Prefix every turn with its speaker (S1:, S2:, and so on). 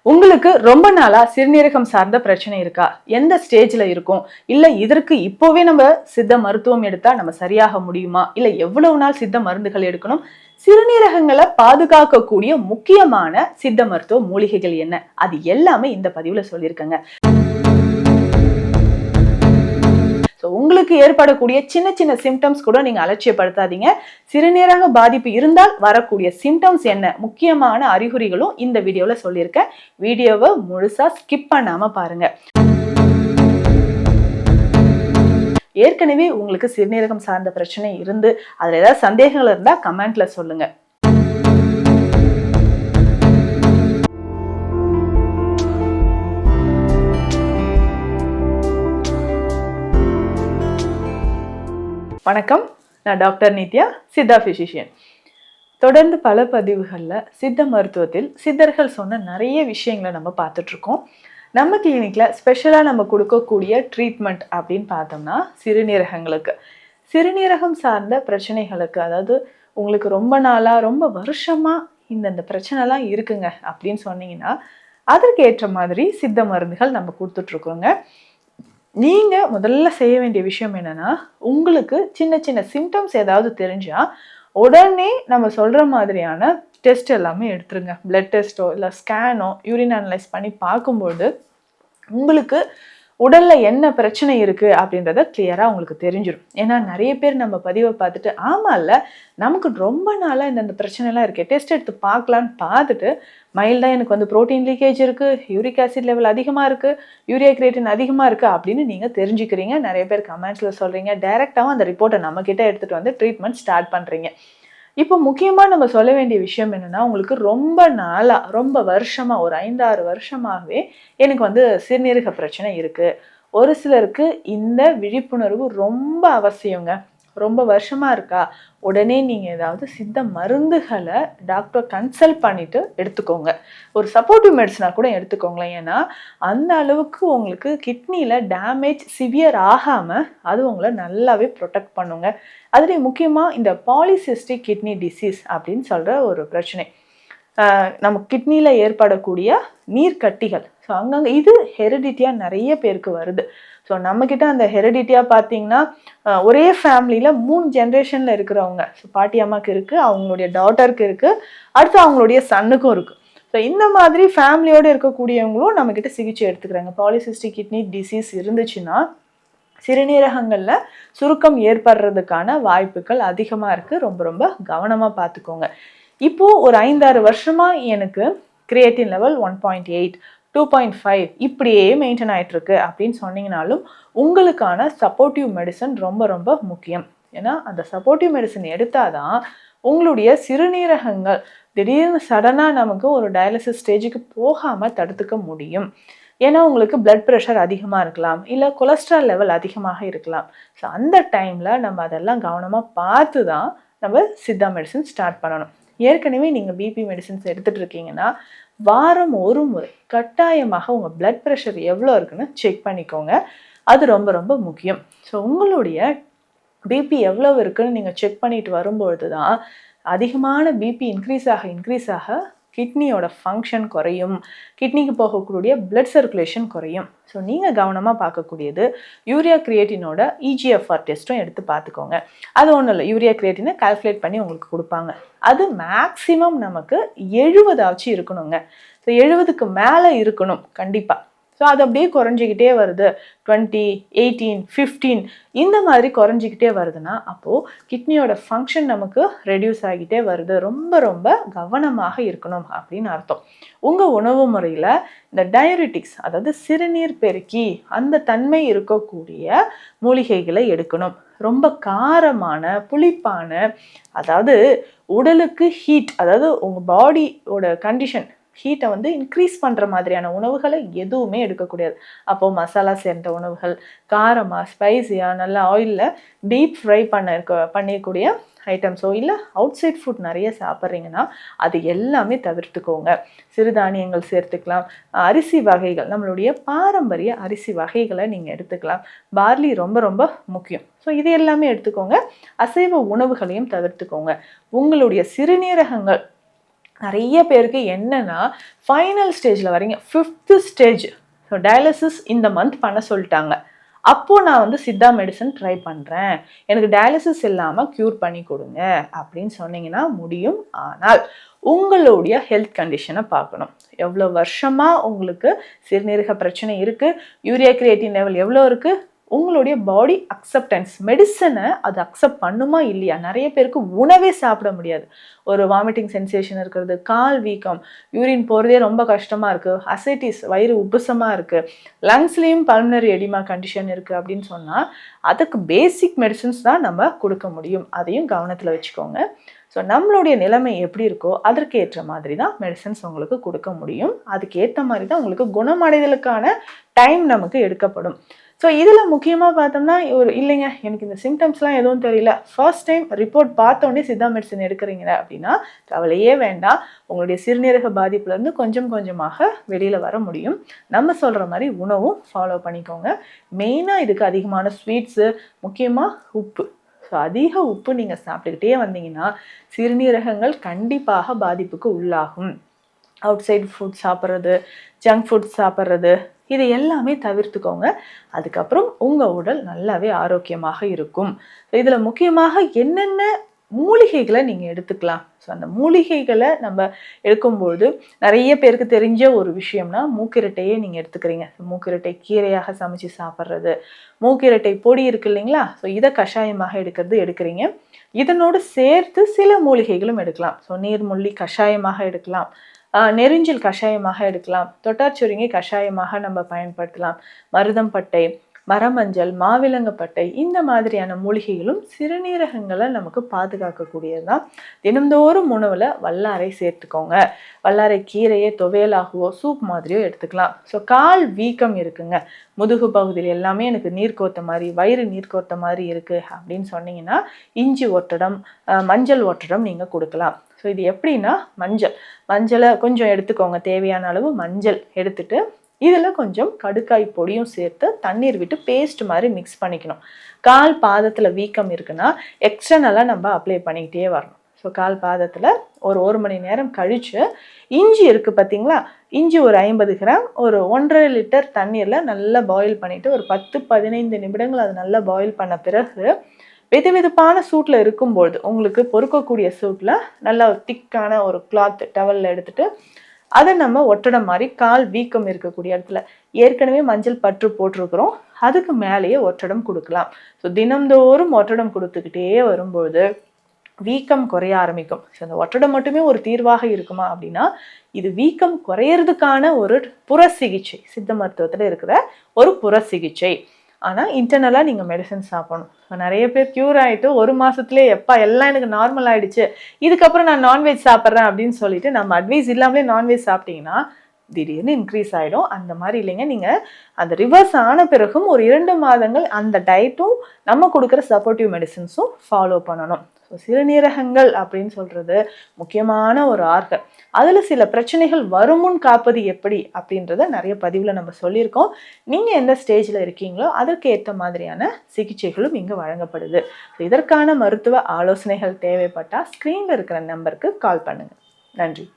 S1: உங்களுக்கு ரொம்ப நாளா சிறுநீரகம் சார்ந்த பிரச்சனை இருக்கா? எந்த ஸ்டேஜ்ல இருக்கும்? இல்ல இதற்கு இப்போவே நம்ம சித்த மருத்துவம் எடுத்தா நம்ம சரியாக முடியுமா? இல்ல எவ்வளவு நாள் சித்த மருந்துகள் எடுக்கணும்? சிறுநீரகங்களை பாதுகாக்கக்கூடிய முக்கியமான சித்த மருத்துவ மூலிகைகள் என்ன? அது எல்லாமே இந்த பதிவுல சொல்லியிருக்கேங்க. உங்களுக்கு ஏற்படக்கூடிய சின்ன சின்ன சிம்டம்ஸ் கூட நீங்க அலட்சியப்படுத்தாதீங்க. சிறுநீரக பாதிப்பு இருந்தால் வரக்கூடிய சிம்டம்ஸ் என்ன, முக்கியமான அறிகுறிகளும் இந்த வீடியோல சொல்லியிருக்கேன். வீடியோவை முழுசா ஸ்கிப் பண்ணாம பாருங்க. ஏற்கனவே உங்களுக்கு சிறுநீரகம் சார்ந்த பிரச்சனை இருந்து அதுல ஏதாவது சந்தேகங்கள் இருந்தா கமெண்ட்ல சொல்லுங்க. வணக்கம், நான் டாக்டர் நித்யா, சித்தா பிசிஷியன். தொடர்ந்து பல பதிவுகளில் சித்த மருத்துவத்தில் சித்தர்கள் சொன்ன நிறைய விஷயங்களை நம்ம பார்த்துட்டு இருக்கோம். நம்ம கிளினிக்ல ஸ்பெஷலாக நம்ம கொடுக்கக்கூடிய ட்ரீட்மெண்ட் அப்படின்னு பார்த்தோம்னா சிறுநீரகம் சார்ந்த பிரச்சனைகளுக்கு, அதாவது உங்களுக்கு ரொம்ப நாளாக ரொம்ப வருஷமாக இந்த பிரச்சனைலாம் இருக்குங்க அப்படின்னு சொன்னீங்கன்னா அதற்கு ஏற்ற மாதிரி சித்த மருந்துகள் நம்ம கொடுத்துட்ருக்கோங்க. நீங்க முதல்ல செய்ய வேண்டிய விஷயம் என்னன்னா, உங்களுக்கு சின்ன சின்ன சிம்டம்ஸ் ஏதாவது தெரிஞ்சா உடனே நம்ம சொல்ற மாதிரியான டெஸ்ட் எல்லாமே எடுத்துருங்க. பிளட் டெஸ்ட்டோ இல்லை ஸ்கேனோ யூரின் அனலைஸ் பண்ணி பார்க்கும்போது உங்களுக்கு உடல்ல என்ன பிரச்சனை இருக்கு அப்படின்றத கிளியரா உங்களுக்கு தெரிஞ்சிடும். ஏன்னா நிறைய பேர் நம்ம பதிவை பார்த்துட்டு ஆமா இல்ல நமக்கு ரொம்ப நாளா இந்த பிரச்சனை எல்லாம் இருக்கு, டெஸ்ட் எடுத்து பார்க்கலான்னு பார்த்துட்டு மைல்டா எனக்கு புரோட்டீன் லீக்கேஜ் இருக்கு, யூரிக் ஆசிட் லெவல் அதிகமா இருக்கு, யூரியா கிரியேட்டின் அதிகமா இருக்கு அப்படின்னு நீங்க தெரிஞ்சுக்கிறீங்க. நிறைய பேர் கமெண்ட்ஸ்ல சொல்றீங்க, டைரக்டாவும் அந்த ரிப்போர்ட்டை நம்ம கிட்ட எடுத்துட்டு ட்ரீட்மெண்ட் ஸ்டார்ட் பண்றீங்க. இப்போ முக்கியமா நம்ம சொல்ல வேண்டிய விஷயம் என்னன்னா, உங்களுக்கு ரொம்ப நாளா ரொம்ப வருஷமா ஒரு 5-6 வருஷமாகவே எனக்கு சிறுநீரக பிரச்சனை இருக்கு. ஒரு சிலருக்கு இந்த விழிப்புணர்வு ரொம்ப அவசியங்க. ரொம்ப வருஷமா இருக்கா, உடனே நீங்க ஏதாவது சித்த மருந்துகளை டாக்டர் கன்சல்ட் பண்ணிட்டு எடுத்துக்கோங்க. ஒரு சப்போர்ட்டிவ் மெடிசனா கூட எடுத்துக்கோங்களேன். ஏன்னா அந்த அளவுக்கு உங்களுக்கு கிட்னில டேமேஜ் சிவியர் ஆகாம அது உங்களை நல்லாவே ப்ரொடெக்ட் பண்ணுங்க. அதுலேயும் முக்கியமா இந்த பாலிசிஸ்டிக் கிட்னி டிசீஸ் அப்படின்னு சொல்ற ஒரு பிரச்சனை, நம்ம கிட்னில ஏற்படக்கூடிய நீர்க்கட்டிகள். ஸோ அங்கங்கே இது ஹெரிடிட்டியாக நிறைய பேருக்கு வருது. ஸோ நம்மக்கிட்ட அந்த ஹெரிடிட்டியாக பார்த்தீங்கன்னா ஒரே ஃபேமிலியில் 3 ஜென்ரேஷனில் இருக்கிறவங்க, ஸோ பாட்டி அம்மாவுக்கு இருக்குது, அவங்களுடைய டாட்டருக்கு இருக்குது, அடுத்து அவங்களுடைய சன்னுக்கும் இருக்குது. ஸோ இந்த மாதிரி ஃபேமிலியோடு இருக்கக்கூடியவங்களும் நம்மக்கிட்ட சிகிச்சை எடுத்துக்கிறாங்க. பாலிசிஸ்டிக் கிட்னி டிசீஸ் இருந்துச்சுன்னா சிறுநீரகங்களில் சுருக்கம் ஏற்படுறதுக்கான வாய்ப்புகள் அதிகமாக இருக்குது. ரொம்ப ரொம்ப கவனமாக பார்த்துக்கோங்க. இப்போது ஒரு 5-6 வருஷமாக எனக்கு கிரியேட்டின் லெவல் 1.8, 2.5 இப்படியே மெயின்டைன் ஆகிட்டு இருக்கு அப்படின்னு சொன்னீங்கனாலும் உங்களுக்கான சப்போர்ட்டிவ் மெடிசன் ரொம்ப ரொம்ப முக்கியம். ஏன்னா அந்த சப்போர்ட்டிவ் மெடிசன் எடுத்தாதான் உங்களுடைய சிறுநீரகங்கள் திடீர்னு சடனாக நமக்கு ஒரு டயாலிசிஸ் ஸ்டேஜுக்கு போகாமல் தடுத்துக்க முடியும். ஏன்னா உங்களுக்கு பிளட் ப்ரெஷர் அதிகமாக இருக்கலாம், இல்லை கொலஸ்ட்ரால் லெவல் அதிகமாக இருக்கலாம். ஸோ அந்த டைமில் நம்ம அதெல்லாம் கவனமாக பார்த்து தான் நம்ம சித்தா மெடிசன் ஸ்டார்ட் பண்ணணும். ஏற்கனவே நீங்கள் பிபி மெடிசன்ஸ் எடுத்துகிட்டு இருக்கீங்கன்னா வாரம் ஒரு முறை கட்டாயமாக உங்கள் பிளட் ப்ரெஷர் எவ்வளோ இருக்குன்னு செக் பண்ணிக்கோங்க. அது ரொம்ப ரொம்ப முக்கியம். ஸோ உங்களுடைய பிபி எவ்வளோ இருக்குன்னு நீங்கள் செக் பண்ணிட்டு வரும்பொழுது தான் அதிகமான பிபி இன்க்ரீஸ் ஆக கிட்னியோட ஃபங்க்ஷன் குறையும், கிட்னிக்கு போகக்கூடிய பிளட் சர்க்குலேஷன் குறையும். ஸோ நீங்கள் கவனமாக பார்க்கக்கூடியது யூரியா கிரியேட்டினோட இஜிஎஃப்ஆர் டெஸ்ட்டும் எடுத்து பார்த்துக்கோங்க. அது ஒன்றும் இல்லை, யூரியா கிரியேட்டினை கால்குலேட் பண்ணி உங்களுக்கு கொடுப்பாங்க. அது மேக்ஸிமம் நமக்கு 70 இருக்கணுங்க. ஸோ 70க்கு மேலே இருக்கணும் கண்டிப்பாக. ஸோ அது அப்படியே குறைஞ்சிக்கிட்டே வருது, 20, 18, 15 இந்த மாதிரி குறைஞ்சிக்கிட்டே வருதுன்னா அப்போது கிட்னியோட ஃபங்க்ஷன் நமக்கு ரெடியூஸ் ஆகிட்டே வருது. ரொம்ப ரொம்ப கவனமாக இருக்கணும் அப்படின்னு அர்த்தம். உங்கள் உணவு முறையில் இந்த டயரிட்டிக்ஸ், அதாவது சிறுநீர் பெருக்கி அந்த தன்மை இருக்கக்கூடிய மூலிகைகளை எடுக்கணும். ரொம்ப காரமான புளிப்பான, அதாவது உடலுக்கு ஹீட், அதாவது உங்கள் பாடியோட கண்டிஷன் ஹீட்டை இன்க்ரீஸ் பண்ணுற மாதிரியான உணவுகளை எதுவுமே எடுக்கக்கூடாது. அப்போது மசாலா சேர்ந்த உணவுகள், காரமாக ஸ்பைஸியாக நல்ல ஆயிலில் டீப் ஃப்ரை பண்ணக்கூடிய ஐட்டம்ஸோ இல்லை அவுட் சைட் ஃபுட் நிறைய சாப்பிட்றீங்கன்னா அது எல்லாமே தவிர்த்துக்கோங்க. சிறுதானியங்கள் சேர்த்துக்கலாம், அரிசி வகைகள், நம்மளுடைய பாரம்பரிய அரிசி வகைகளை நீங்கள் எடுத்துக்கலாம். பார்லி ரொம்ப ரொம்ப முக்கியம். ஸோ இது எல்லாமே எடுத்துக்கோங்க. அசைவ உணவுகளையும் தவிர்த்துக்கோங்க. உங்களுடைய சிறுநீரகங்கள் நிறைய பேருக்கு என்னன்னா ஃபைனல் ஸ்டேஜில் வரீங்க, 5th ஸ்டேஜ். ஸோ டயாலிசிஸ் இந்த மந்த் பண்ண சொல்லிட்டாங்க. அப்போது நான் வந்து சித்தா மெடிசன் ட்ரை பண்ணுறேன், எனக்கு டயாலிசிஸ் இல்லாமல் க்யூர் பண்ணி கொடுங்க அப்படின்னு சொன்னீங்கன்னா முடியும். ஆனால் உங்களுடைய ஹெல்த் கண்டிஷனை பார்க்கணும். எவ்வளோ வருஷமாக உங்களுக்கு சிறுநீரக பிரச்சனை இருக்குது, யூரியா கிரியேட்டின் லெவல் எவ்வளோ இருக்குது, உங்களுடைய பாடி அக்செப்டன்ஸ், மெடிசனை அது அக்செப்ட் பண்ணுமா இல்லையா. நிறைய பேருக்கு உணவே சாப்பிட முடியாது, ஒரு வாமிட்டிங் சென்சேஷன் இருக்கிறது, கால் வீக்கம், யூரின் போகிறதே ரொம்ப கஷ்டமாக இருக்குது, அசைட்டிஸ் வயிறு உப்புசமாக இருக்குது, லங்ஸ்லேயும் பல்மனரி எடிமா கண்டிஷன் இருக்குது அப்படின்னு சொன்னால் அதுக்கு பேசிக் மெடிசன்ஸ் தான் நம்ம கொடுக்க முடியும். அதையும் கவனத்தில் வச்சுக்கோங்க. ஸோ நம்மளுடைய நிலைமை எப்படி இருக்கோ அதற்கு ஏற்ற மாதிரி தான் மெடிசன்ஸ் உங்களுக்கு கொடுக்க முடியும். அதுக்கு ஏற்ற மாதிரி தான் உங்களுக்கு குணமடைதலுக்கான டைம் நமக்கு எடுக்கப்படும். ஸோ இதில் முக்கியமாக பார்த்தோம்னா இல்லைங்க எனக்கு இந்த சிம்டம்ஸ்லாம் எதுவும் தெரியல, ஃபர்ஸ்ட் டைம் ரிப்போர்ட் பார்த்தோன்னே சித்தா மெடிசன் எடுக்கிறீங்க அப்படின்னா கவலையே வேண்டாம். உங்களுடைய சிறுநீரக பாதிப்புலேருந்து கொஞ்சம் கொஞ்சமாக வெளியில் வர முடியும். நம்ம சொல்கிற மாதிரி உணவும் ஃபாலோ பண்ணிக்கோங்க. மெயினாக இதுக்கு அதிகமான ஸ்வீட்ஸு, முக்கியமாக உப்பு. ஸோ அதிக உப்பு நீங்கள் சாப்பிட்டுக்கிட்டே வந்தீங்கன்னா சிறுநீரகங்கள் கண்டிப்பாக பாதிப்புக்கு உள்ளாகும். அவுட் சைட் ஃபுட் சாப்பிட்றது, ஜங்க் ஃபுட் சாப்பிட்றது, இது எல்லாமே தவிர்த்துக்கோங்க. அதுக்கப்புறம் உங்கள் உடல் நல்லாவே ஆரோக்கியமாக இருக்கும். இதில் முக்கியமாக என்னென்ன மூலிகைகளை நீங்கள் எடுத்துக்கலாம். ஸோ அந்த மூலிகைகளை நம்ம எடுக்கும்போது நிறைய பேருக்கு தெரிஞ்ச ஒரு விஷயம்னா மூக்கிரட்டையே நீங்கள் எடுத்துக்கிறீங்க. மூக்கிரட்டை கீரையாக சமைச்சு சாப்பிட்றது, மூக்கிரட்டை பொடி இருக்குது இல்லைங்களா, ஸோ இதை கஷாயமாக எடுக்கிறீங்க. இதனோடு சேர்த்து சில மூலிகைகளும் எடுக்கலாம். ஸோ நீர்முள்ளி கஷாயமாக எடுக்கலாம், நெருஞ்சில் கஷாயமாக எடுக்கலாம், தொட்டாச்சுருங்கி கஷாயமாக நம்ம பயன்படுத்தலாம், மருதம்பட்டை, மரமஞ்சள், மாவிலங்கப்பட்டை, இந்த மாதிரியான மூலிகைகளும் சிறுநீரகங்களை நமக்கு பாதுகாக்கக்கூடியது தான். தினந்தோறும் உணவில் வல்லாரை சேர்த்துக்கோங்க. வல்லாரை கீரையை துவையலாகவோ சூப் மாதிரியோ எடுத்துக்கலாம். ஸோ கால் வீக்கம் இருக்குங்க, முதுகு பகுதியில் எல்லாமே எனக்கு நீர் கோர்த்த மாதிரி, வயிறு நீர் கோர்த்த மாதிரி இருக்குது அப்படின்னு சொன்னீங்கன்னா இஞ்சி ஒட்டடம், மஞ்சள் ஒட்டடம் நீங்கள் கொடுக்கலாம். ஸோ இது எப்படின்னா மஞ்சளை கொஞ்சம் எடுத்துக்கோங்க, தேவையான அளவு மஞ்சள் எடுத்துட்டு இதில் கொஞ்சம் கடுக்காய் பொடியும் சேர்த்து தண்ணீர் விட்டு பேஸ்ட் மாதிரி மிக்ஸ் பண்ணிக்கணும். கால் பாதத்தில் வீக்கம் இருக்குன்னா எக்ஸ்டர்னலாக நம்ம அப்ளை பண்ணிக்கிட்டே வரணும். ஸோ கால் பாதத்தில் ஒரு மணி நேரம் கழித்து இஞ்சி இருக்குது பார்த்தீங்களா, இஞ்சி ஒரு 50 கிராம் ஒரு 1.5 லிட்டர் தண்ணீரில் நல்லா பாயில் பண்ணிவிட்டு ஒரு 10-15 நிமிடங்கள் அது நல்லா பாயில் பண்ண பிறகு வெதுவெதுப்பான சூட்டில் இருக்கும்போது உங்களுக்கு பொறுக்கக்கூடிய சூட்டில் நல்லா திக்கான ஒரு கிளாத் டவலில் எடுத்துகிட்டு அதை நம்ம ஒட்டடம் மாதிரி கால் வீக்கம் இருக்கக்கூடிய இடத்துல ஏற்கனவே மஞ்சள் பற்று போட்டிருக்கிறோம், அதுக்கு மேலேயே ஒட்டடம் கொடுக்கலாம். ஸோ தினந்தோறும் ஒட்டடம் கொடுத்துக்கிட்டே வரும்போது வீக்கம் குறைய ஆரம்பிக்கும். ஸோ அந்த ஒட்டடம் மட்டுமே ஒரு தீர்வாக இருக்குமா அப்படின்னா இது வீக்கம் குறையிறதுக்கான ஒரு புற சிகிச்சை, சித்த மருத்துவத்தில் இருக்கிற ஒரு புற சிகிச்சை. ஆனால் இன்டர்னலாக நீங்கள் மெடிசன் சாப்பிடணும். ஸோ நிறைய பேர் க்யூர் ஆகிட்டு 1 மாதத்துலேயே எப்பா எல்லாம் எனக்கு நார்மல் ஆகிடுச்சு, இதுக்கப்புறம் நான் நான்வெஜ் சாப்பிட்றேன் அப்படின்னு சொல்லிட்டு நம்ம அட்வைஸ் இல்லாமலே நான்வெஜ் சாப்பிட்டீங்கன்னா திடீர்னு இன்க்ரீஸ் ஆகிடும். அந்த மாதிரி இல்லைங்க, நீங்கள் அந்த ரிவர்ஸ் ஆன பிறகும் ஒரு 2 மாதங்கள் அந்த டயட்டும் நம்ம கொடுக்குற சப்போர்ட்டிவ் மெடிசன்ஸும் ஃபாலோ பண்ணணும். ஸோ சிறுநீரகங்கள் அப்படின்னு சொல்கிறது முக்கியமான ஒரு ஆர்கன். அதில் சில பிரச்சனைகள் வருமுன் காப்பது எப்படி அப்படின்றத நிறைய பதிவில் நம்ம சொல்லியிருக்கோம். நீங்கள் எந்த ஸ்டேஜில் இருக்கீங்களோ அதற்கு ஏற்ற மாதிரியான சிகிச்சைகளும் இங்கே வழங்கப்படுது. இதற்கான மருத்துவ ஆலோசனைகள் தேவைப்பட்டால் ஸ்க்ரீனில் இருக்கிற நம்பருக்கு கால் பண்ணுங்கள். நன்றி.